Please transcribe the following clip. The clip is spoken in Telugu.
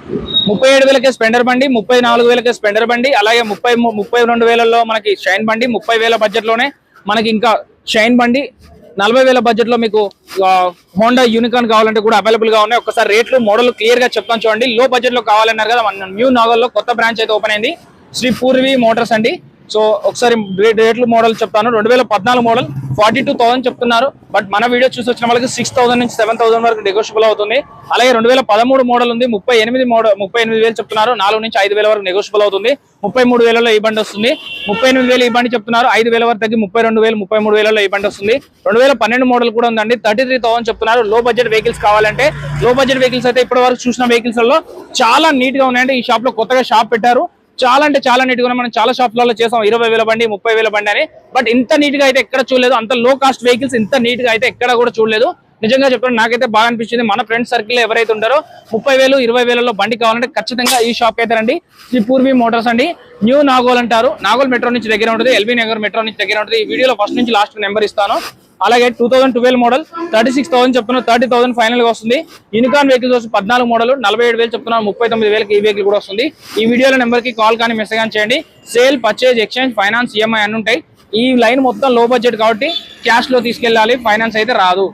37,000కే స్పెండర్ బండి, 34,000కే స్పెండర్ బండి, అలాగే 32,000లో మనకి షైన్ బండి, 30,000 బడ్జెట్ లోనే మనకి ఇంకా షైన్ బండి, 40,000 బడ్జెట్ లో మీకు హోండా యూనికార్న్ కావాలంటే కూడా అవైలబుల్ గా ఉన్నాయి. ఒకసారి రేట్లు మోడల్ క్లియర్ గా చెప్తాను చూడండి. లో బడ్జెట్ లో కావాలన్నారు కదా, మన న్యూ నాగల్లో కొత్త బ్రాంచ్ అయితే ఓపెన్ అయింది, శ్రీ పూర్వి మోటార్స్ అండి. సో ఒకసారి రేట్లు మోడల్ చెప్తాను. 2014 మోడల్ 42,000 చెప్తున్నారు. బట్ మన వీడియో చూసి వచ్చిన వాళ్ళకి 6,000 నుంచి 7,000 వరకు నెగోషియబుల్ అవుతుంది. అలాగే 2013 మోడల్ ఉంది, 38,000 చెప్తున్నారు. 4 నుంచి 5,000 వరకు నెగోషియబుల్ అవుతుంది. 33,000లో ఈ బండి వస్తుంది. 38,000 ఈ బండి చెప్తున్నారు. 5,000 వరకు తగ్గి 32,000, 33,000లో ఈ బండి వస్తుంది. 2012 మోడల్ కూడా ఉందండి, 33,000 చెప్తున్నారు. లో బడ్జెట్ వెహికల్స్ కావాలంటే, లో బడ్జెట్ వెహికల్స్ అయితే ఇప్పటి వరకు చూసిన వెహికల్స్ లో చాలా నీట్ గా ఉన్నాయండి. ఈ షాప్ లో కొత్తగా షాప్ పెట్టారు, చాలా అంటే చాలా నీట్ గా మనం చాలా షాప్లలో చేసాం 20,000 బండి, 30,000 బండి అని. బట్ ఇంత నీట్ గా అయితే ఎక్కడ చూడలేదు. అంత లో కాస్ట్ వెహికల్స్ ఇంత నీట్ గా అయితే ఎక్కడ కూడా చూడలేదు. నిజంగా చెప్తాను, నాకైతే బాగా అనిపించింది. మన ఫ్రెండ్ సర్కిల్ ఎవరైతే ఉంటారో 30,000, 20,000లో బండి కావాలంటే ఖచ్చితంగా ఈ షాప్ అయితే రండి. శ్రీ పూర్వి మోటార్స్ అండి, న్యూ నాగోల్ అంటారు. నాగోల్ మెట్రో నుంచి దగ్గర ఉంటుంది, ఎల్బీ నగర్ మెట్రో నుంచి దగ్గర ఉంటుంది. ఈ వీడియోలో ఫస్ట్ నుంచి లాస్ట్ నెంబర్ ఇస్తాను. అలాగే 2012 మోడల్ 36,000 చెప్తున్నారు, 30,000 ఫైనల్ గా వస్తుంది. యూనికార్న్ వెహికల్స్ వచ్చి 14 మోడల్ 47,000 చెప్తున్నారు, 39,000కి ఈ వెహికల్ కూడా వస్తుంది. ఈ వీడియోలో నెంబర్ కి కాల్ కానీ మెసేజ్ కానీ చేయండి. Sale, purchase, exchange, finance, EMI అన్ని ఉంటాయి. ఈ లైన్ మొత్తం లో బడ్జెట్ కాబట్టి క్యాష్ లో తీసుకెళ్ళాలి, ఫైనాన్స్ అయితే రాదు.